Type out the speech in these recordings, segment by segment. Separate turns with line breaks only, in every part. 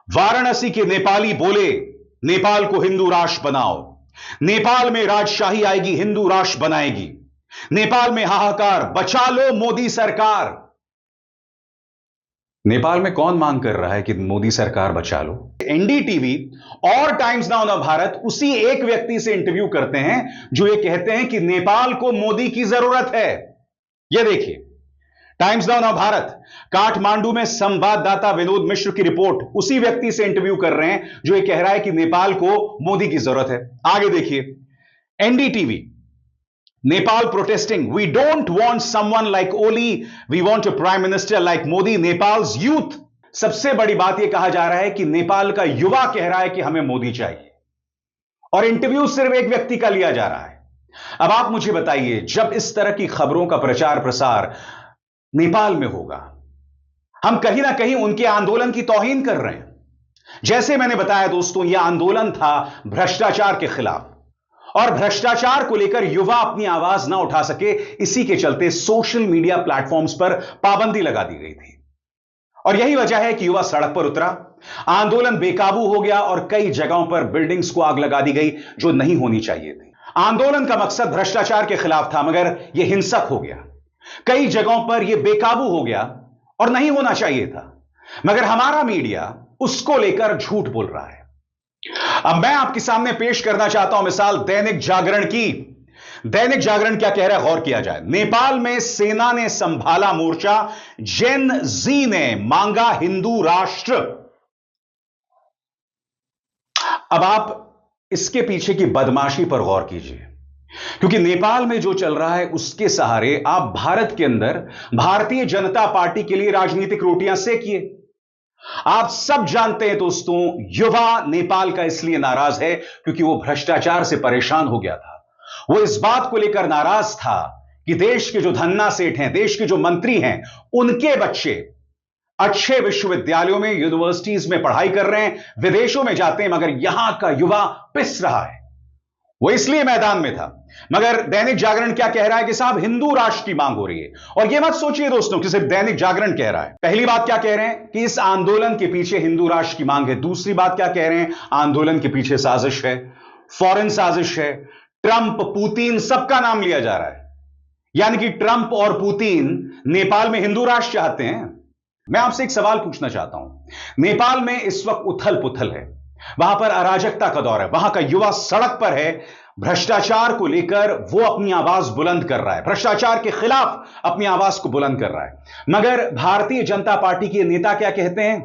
वाराणसी के नेपाली बोले, नेपाल को हिंदू राष्ट्र बनाओ। नेपाल में राजशाही आएगी, हिंदू राष्ट्र बनाएगी। नेपाल में हाहाकार, बचा लो मोदी सरकार। नेपाल में कौन मांग कर रहा है कि मोदी सरकार बचा लो? एनडीटीवी और टाइम्स नाउ नव भारत उसी एक व्यक्ति से इंटरव्यू करते हैं जो ये कहते हैं कि नेपाल को मोदी की जरूरत है। यह देखिए, टाइम्स नाउ नव भारत काठमांडू में संवाददाता विनोद मिश्र की रिपोर्ट उसी व्यक्ति से इंटरव्यू कर रहे हैं जो ये कह रहा है कि नेपाल को मोदी की जरूरत है। आगे देखिए, NDTV, Nepal protesting, we don't want someone like Oli, we want a prime minister like Modi, Nepal's youth। सबसे बड़ी बात यह कहा जा रहा है कि नेपाल का युवा कह रहा है कि हमें मोदी चाहिए, और इंटरव्यू सिर्फ एक व्यक्ति का लिया जा रहा है। अब आप मुझे बताइए, जब इस तरह की खबरों का प्रचार प्रसार नेपाल में होगा, हम कहीं ना कहीं उनके आंदोलन की तौहीन कर रहे हैं। जैसे मैंने बताया दोस्तों, यह आंदोलन था भ्रष्टाचार के खिलाफ, और भ्रष्टाचार को लेकर युवा अपनी आवाज ना उठा सके, इसी के चलते सोशल मीडिया प्लेटफॉर्म्स पर पाबंदी लगा दी गई थी। और यही वजह है कि युवा सड़क पर उतरा, आंदोलन बेकाबू हो गया और कई जगहों पर बिल्डिंग्स को आग लगा दी गई जो नहीं होनी चाहिए थी। आंदोलन का मकसद भ्रष्टाचार के खिलाफ था, मगर यह हिंसक हो गया। कई जगहों पर यह बेकाबू हो गया और नहीं होना चाहिए था, मगर हमारा मीडिया उसको लेकर झूठ बोल रहा है। अब मैं आपके सामने पेश करना चाहता हूं मिसाल दैनिक जागरण की। दैनिक जागरण क्या कह रहा है, गौर किया जाए। नेपाल में सेना ने संभाला मोर्चा, जेन जी ने मांगा हिंदू राष्ट्र। अब आप इसके पीछे की बदमाशी पर गौर कीजिए, क्योंकि नेपाल में जो चल रहा है उसके सहारे आप भारत के अंदर भारतीय जनता पार्टी के लिए राजनीतिक रोटियां सेकिए। आप सब जानते हैं दोस्तों, युवा नेपाल का इसलिए नाराज है क्योंकि वो भ्रष्टाचार से परेशान हो गया था। वो इस बात को लेकर नाराज था कि देश के जो धन्ना सेठ हैं, देश के जो मंत्री हैं, उनके बच्चे अच्छे विश्वविद्यालयों में, यूनिवर्सिटीज में पढ़ाई कर रहे हैं, विदेशों में जाते हैं, मगर यहां का युवा पिस रहा है। वो इसलिए मैदान में था। मगर दैनिक जागरण क्या कह रहा है कि साहब हिंदू राष्ट्र की मांग हो रही है। और यह मत सोचिए दोस्तों कि सिर्फ दैनिक जागरण कह रहा है। पहली बात क्या कह रहे हैं कि इस आंदोलन के पीछे हिंदू राष्ट्र की मांग है। दूसरी बात क्या कह रहे हैं, आंदोलन के पीछे साजिश है, फॉरेन साजिश है। ट्रंप, पुतिन, सबका नाम लिया जा रहा है, यानी कि ट्रंप और पुतिन नेपाल में हिंदू राष्ट्र चाहते हैं। मैं आपसे एक सवाल पूछना चाहता हूं। नेपाल में इस वक्त उथल पुथल है, वहां पर अराजकता का दौर है, वहां का युवा सड़क पर है, भ्रष्टाचार को लेकर वो अपनी आवाज बुलंद कर रहा है, भ्रष्टाचार के खिलाफ अपनी आवाज को बुलंद कर रहा है। मगर भारतीय जनता पार्टी के नेता क्या कहते हैं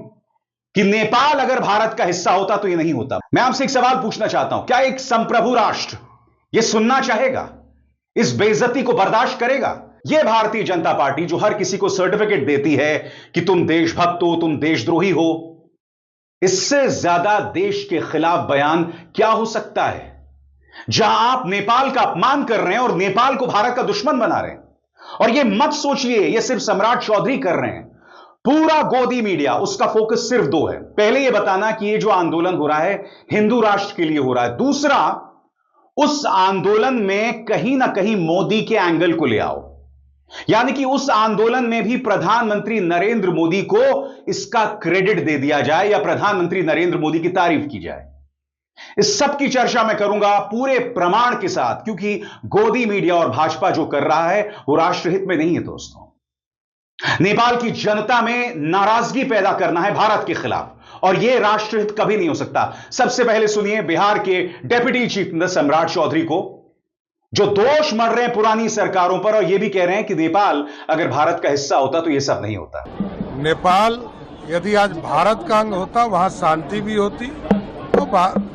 कि नेपाल अगर भारत का हिस्सा होता तो ये नहीं होता। मैं आपसे एक सवाल पूछना चाहता हूं, क्या एक संप्रभु राष्ट्र ये सुनना चाहेगा, इस बेइज्जती को बर्दाश्त करेगा? यह भारतीय जनता पार्टी जो हर किसी को सर्टिफिकेट देती है कि तुम देशभक्त हो, तुम देशद्रोही हो, इससे ज्यादा देश के खिलाफ बयान क्या हो सकता है? जहां आप नेपाल का अपमान कर रहे हैं और नेपाल को भारत का दुश्मन बना रहे हैं। और यह मत सोचिए यह सिर्फ सम्राट चौधरी कर रहे हैं, पूरा गोदी मीडिया, उसका फोकस सिर्फ दो है। पहले यह बताना कि यह जो आंदोलन हो रहा है हिंदू राष्ट्र के लिए हो रहा है। दूसरा, उस आंदोलन में कहीं ना कहीं मोदी के एंगल को ले आओ, यानी कि उस आंदोलन में भी प्रधानमंत्री नरेंद्र मोदी को इसका क्रेडिट दे दिया जाए या प्रधानमंत्री नरेंद्र मोदी की तारीफ की जाए। इस सब की चर्चा मैं करूंगा पूरे प्रमाण के साथ, क्योंकि गोदी मीडिया और भाजपा जो कर रहा है वो राष्ट्रहित में नहीं है दोस्तों। नेपाल की जनता में नाराजगी पैदा करना है भारत के खिलाफ, और यह राष्ट्रहित कभी नहीं हो सकता। सबसे पहले सुनिए बिहार के डेप्यूटी चीफ मिनिस्टर सम्राट चौधरी को, जो दोष मढ़ रहे हैं पुरानी सरकारों पर और यह भी कह रहे हैं कि नेपाल अगर भारत का हिस्सा होता तो यह सब नहीं होता।
नेपाल यदि आज भारत का अंग होता, वहां शांति भी होती, तो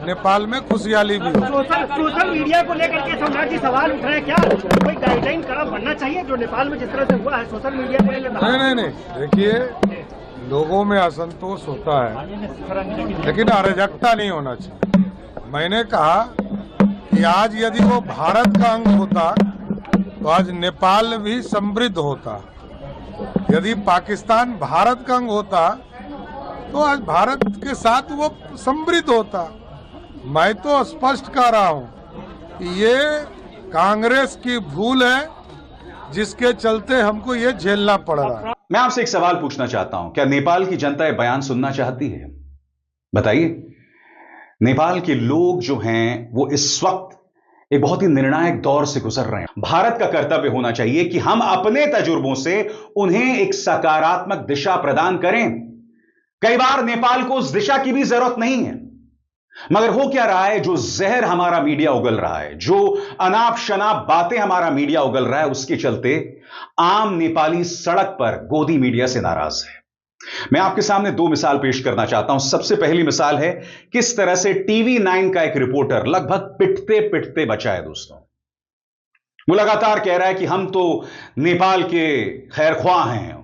नेपाल में खुशहाली भी होती।
सोशल मीडिया को लेकर के सम्राट जी सवाल उठ रहे हैं, क्या कोई गाइडलाइन कड़ा बनना चाहिए जो नेपाल में जिस तरह से हुआ है सोशल मीडिया को लेकर?
नहीं, देखिए लोगों में असंतोष होता है, लेकिन अराजकता नहीं होना चाहिए। मैंने कहा कि आज यदि वो भारत का अंग होता तो आज नेपाल भी समृद्ध होता। यदि पाकिस्तान भारत का अंग होता तो आज भारत के साथ वो समृद्ध होता। मैं तो स्पष्ट कह रहा हूं कि ये कांग्रेस की भूल है जिसके चलते हमको ये झेलना पड़ रहा है।
मैं आपसे एक सवाल पूछना चाहता हूं, क्या नेपाल की जनता ये बयान सुनना चाहती है? बताइए, नेपाल के लोग जो हैं वो इस वक्त एक बहुत ही निर्णायक दौर से गुजर रहे हैं। भारत का कर्तव्य होना चाहिए कि हम अपने तजुर्बों से उन्हें एक सकारात्मक दिशा प्रदान करें। कई बार नेपाल को उस दिशा की भी जरूरत नहीं है, मगर हो क्या रहा है, जो जहर हमारा मीडिया उगल रहा है, जो अनाप शनाप बातें हमारा मीडिया उगल रहा है, उसके चलते आम नेपाली सड़क पर गोदी मीडिया से नाराज है। मैं आपके सामने दो मिसाल पेश करना चाहता हूं। सबसे पहली मिसाल है किस तरह से TV9 का एक रिपोर्टर लगभग पिटते पिटते बचा है। दोस्तों, वो लगातार कह रहा है कि हम तो नेपाल के खैरख्वाह हैं,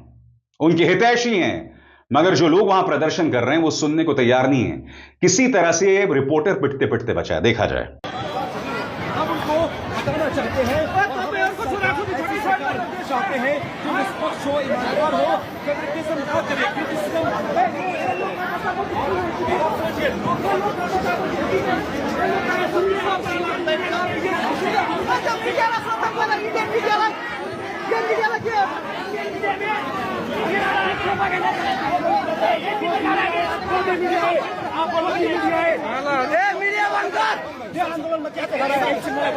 उनके हितैषी हैं, मगर जो लोग वहां प्रदर्शन कर रहे हैं वो सुनने को तैयार नहीं है। किसी तरह से रिपोर्टर पिटते पिटते बचा है। देखा जाए।
हम उनको हटाना चाहते हैं, चाहते हैं जो निष्पक्ष हो, ईमानदार हो, फेवरेटिज्म ना करे, क्रिटिसिज्म आंदोलन में क्या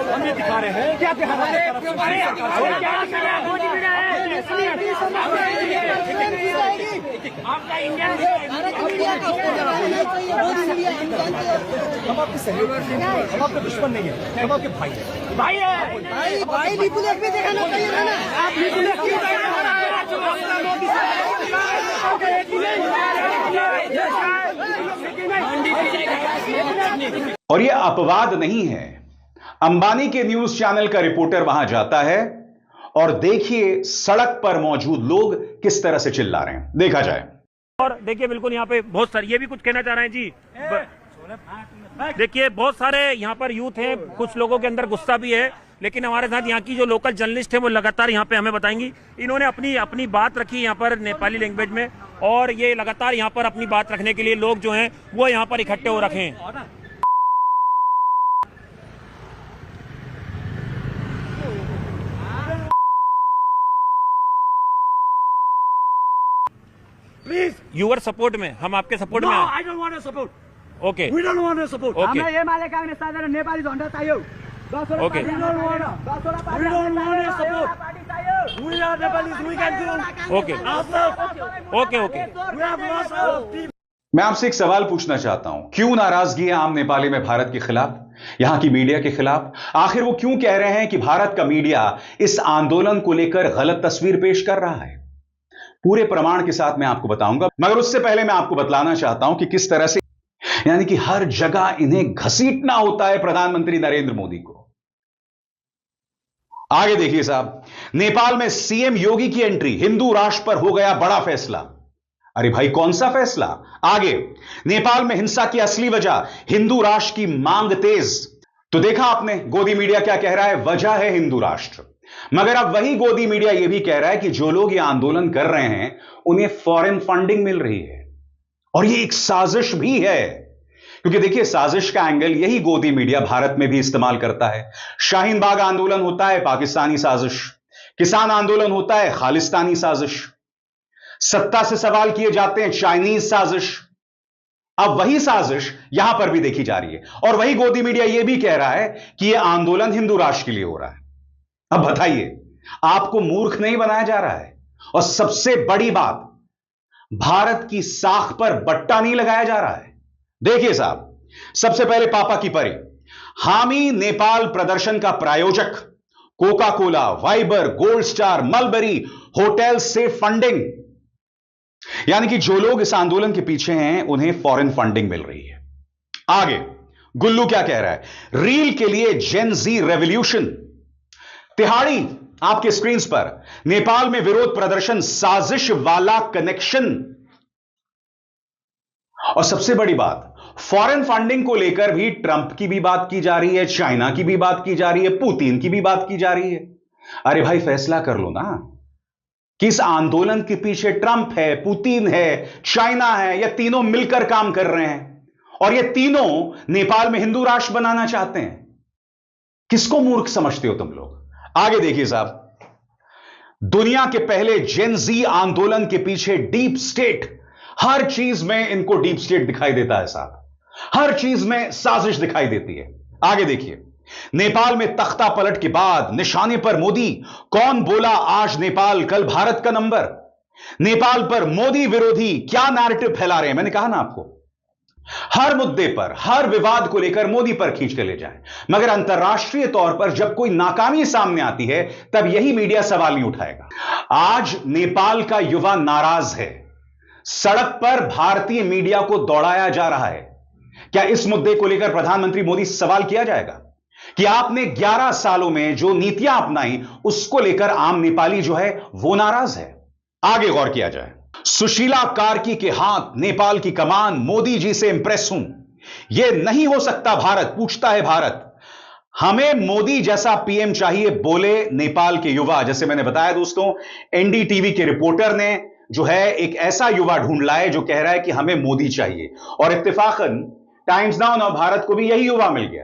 हम ये दिखा रहे हैं, क्या दिखा रहे हैं, आपका इंडिया हम आपके सहयोगी हैं, हम आपके दुश्मन नहीं है, हम आपके भाई हैं। भाई है, भाई लिपुलेख में दिखाना चाहिए ना, आप लिपुलेख क्यों
और यह अपवाद नहीं है। अंबानी के न्यूज चैनल का रिपोर्टर वहां जाता है और देखिए सड़क पर मौजूद लोग किस तरह से चिल्ला रहे हैं। देखा जाए।
और देखिए बिल्कुल यहाँ पे बहुत सारे, ये भी कुछ कहना चाह रहे हैं जी। देखिए बहुत सारे यहाँ पर यूथ हैं, कुछ लोगों के अंदर गुस्सा भी है, लेकिन हमारे साथ यहाँ की जो लोकल जर्नलिस्ट है वो लगातार यहाँ पे हमें बताएंगी। इन्होंने अपनी बात रखी यहाँ पर नेपाली लैंग्वेज में, और ये लगातार यहाँ पर अपनी बात रखने के लिए लोग जो हैं वो यहाँ पर इकट्ठे हो रखे हैं।
प्लीज
यूर सपोर्ट में, हम आपके सपोर्ट में हैं।
I don't want support,
okay,
we don't want support,
okay,
हामीलाई एमाले कांग्रेस साझा नेपाली झण्डा चाहियो।
Okay,
we don't want support, we are Nepalese, we can do,
okay, okay, okay.
We have lost our team.
मैं आपसे एक सवाल पूछना चाहता हूं, क्यों नाराजगी है आम नेपाली में भारत के खिलाफ, यहां की मीडिया के खिलाफ? आखिर वो क्यों कह रहे हैं कि भारत का मीडिया इस आंदोलन को लेकर गलत तस्वीर पेश कर रहा है? पूरे प्रमाण के साथ मैं आपको बताऊंगा, मगर उससे पहले मैं आपको बतलाना चाहता हूं कि किस तरह से यानी कि हर जगह इन्हें घसीटना होता है प्रधानमंत्री नरेंद्र मोदी को। आगे देखिए साहब, नेपाल में सीएम योगी की एंट्री, हिंदू राष्ट्र पर हो गया बड़ा फैसला। अरे भाई कौन सा फैसला? आगे, नेपाल में हिंसा की असली वजह, हिंदू राष्ट्र की मांग तेज। तो देखा आपने गोदी मीडिया क्या कह रहा है, वजह है हिंदू राष्ट्र। मगर अब वही गोदी मीडिया यह भी कह रहा है कि जो लोग ये आंदोलन कर रहे हैं उन्हें फॉरेन फंडिंग मिल रही है, और ये एक साजिश भी है। क्योंकि देखिए साजिश का एंगल यही गोदी मीडिया भारत में भी इस्तेमाल करता है। शाहीन बाग आंदोलन होता है पाकिस्तानी साजिश, किसान आंदोलन होता है खालिस्तानी साजिश, सत्ता से सवाल किए जाते हैं चाइनीज साजिश। अब वही साजिश यहां पर भी देखी जा रही है, और वही गोदी मीडिया यह भी कह रहा है कि यह आंदोलन हिंदू राष्ट्र के लिए हो रहा है। अब बताइए, आपको मूर्ख नहीं बनाया जा रहा है, और सबसे बड़ी बात, भारत की साख पर बट्टा नहीं लगाया जा रहा है। देखिए साहब, सबसे पहले पापा की परी, हामी नेपाल प्रदर्शन का प्रायोजक Coca Cola, Viber, gold star, mulberry hotel से फंडिंग, यानी कि जो लोग इस आंदोलन के पीछे हैं उन्हें फॉरेन फंडिंग मिल रही है। आगे गुल्लू क्या कह रहा है, रील के लिए जेन जी रेवोल्यूशन। तिहाड़ी आपके स्क्रीन पर, नेपाल में विरोध प्रदर्शन, साजिश वाला कनेक्शन। और सबसे बड़ी बात, फॉरेन फंडिंग को लेकर भी ट्रंप की भी बात की जा रही है, चाइना की भी बात की जा रही है, पुतिन की भी बात की जा रही है। अरे भाई फैसला कर लो ना कि इस आंदोलन के पीछे ट्रंप है, पुतिन है, चाइना है, या तीनों मिलकर काम कर रहे हैं, और ये तीनों नेपाल में हिंदू राष्ट्र बनाना चाहते हैं। किसको मूर्ख समझते हो तुम लोग? आगे देखिए साहब, दुनिया के पहले जेन जी आंदोलन के पीछे डीप स्टेट हर चीज में इनको डीप स्टेट दिखाई देता है साहब, हर चीज में साजिश दिखाई देती है। आगे देखिए, नेपाल में तख्ता पलट के बाद निशाने पर मोदी, कौन बोला आज नेपाल कल भारत का नंबर। नेपाल पर मोदी विरोधी क्या नैरेटिव फैला रहे हैं। मैंने कहा ना आपको, हर मुद्दे पर, हर विवाद को लेकर मोदी पर खींच के ले जाएं, मगर अंतर्राष्ट्रीय तौर पर जब कोई नाकामी सामने आती है तब यही मीडिया सवाल नहीं उठाएगा। आज नेपाल का युवा नाराज है, सड़क पर भारतीय मीडिया को दौड़ाया जा रहा है। क्या इस मुद्दे को लेकर प्रधानमंत्री मोदी से सवाल किया जाएगा कि आपने 11 सालों में जो नीतियां अपनाई उसको लेकर आम नेपाली जो है वो नाराज है। आगे गौर किया जाए, सुशीला कार्की के हाथ नेपाल की कमान, मोदी जी से इंप्रेस हूं, यह नहीं हो सकता भारत, पूछता है भारत। हमें मोदी जैसा पीएम चाहिए, बोले नेपाल के युवा। जैसे मैंने बताया दोस्तों, एनडीटीवी के रिपोर्टर ने जो है एक ऐसा युवा ढूंढ लाए जो कह रहा है कि हमें मोदी चाहिए, और इत्तेफाकन टाइम्स नाउ नव भारत को भी यही युवा मिल गया।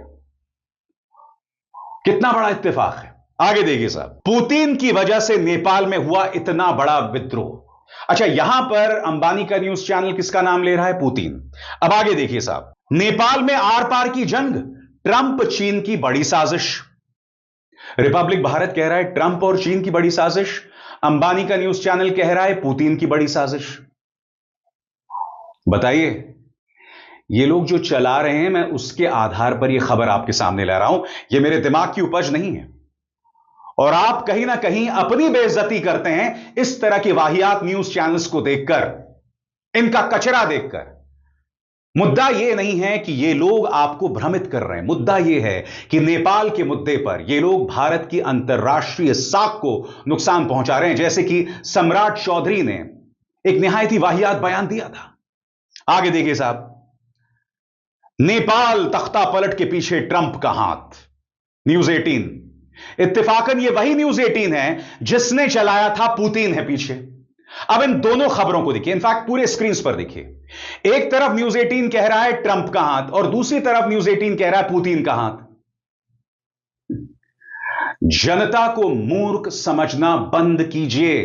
कितना बड़ा इत्तेफाक है। आगे देखिए साहब, पुतिन की वजह से नेपाल में हुआ इतना बड़ा विद्रोह। अच्छा, यहां पर अंबानी का न्यूज चैनल किसका नाम ले रहा है? पुतिन। अब आगे देखिए साहब, नेपाल में आर पार की जंग, ट्रंप चीन की बड़ी साजिश। रिपब्लिक भारत कह रहा है ट्रंप और चीन की बड़ी साजिश, अंबानी का न्यूज चैनल कह रहा है पुतिन की बड़ी साजिश। बताइए, ये लोग जो चला रहे हैं, मैं उसके आधार पर यह खबर आपके सामने ला रहा हूं, यह मेरे दिमाग की उपज नहीं है। और आप कहीं ना कहीं अपनी बेइज्जती करते हैं इस तरह की वाहियात न्यूज चैनल्स को देखकर, इनका कचरा देखकर। मुद्दा यह नहीं है कि ये लोग आपको भ्रमित कर रहे हैं, मुद्दा यह है कि नेपाल के मुद्दे पर ये लोग भारत की अंतर्राष्ट्रीय साख को नुकसान पहुंचा रहे हैं। जैसे कि सम्राट चौधरी ने एक निहायती वाहियात बयान दिया था। आगे देखिए साहब, नेपाल तख्ता पलट के पीछे ट्रंप का हाथ, न्यूज 18। इत्तेफाकन ये वही न्यूज 18 है जिसने चलाया था पुतिन है पीछे। अब इन दोनों खबरों को देखिए, इनफैक्ट पूरे स्क्रीन पर देखिए। एक तरफ न्यूज 18 कह रहा है ट्रंप का हाथ, और दूसरी तरफ न्यूज 18 कह रहा है पुतिन का हाथ। जनता को मूर्ख समझना बंद कीजिए।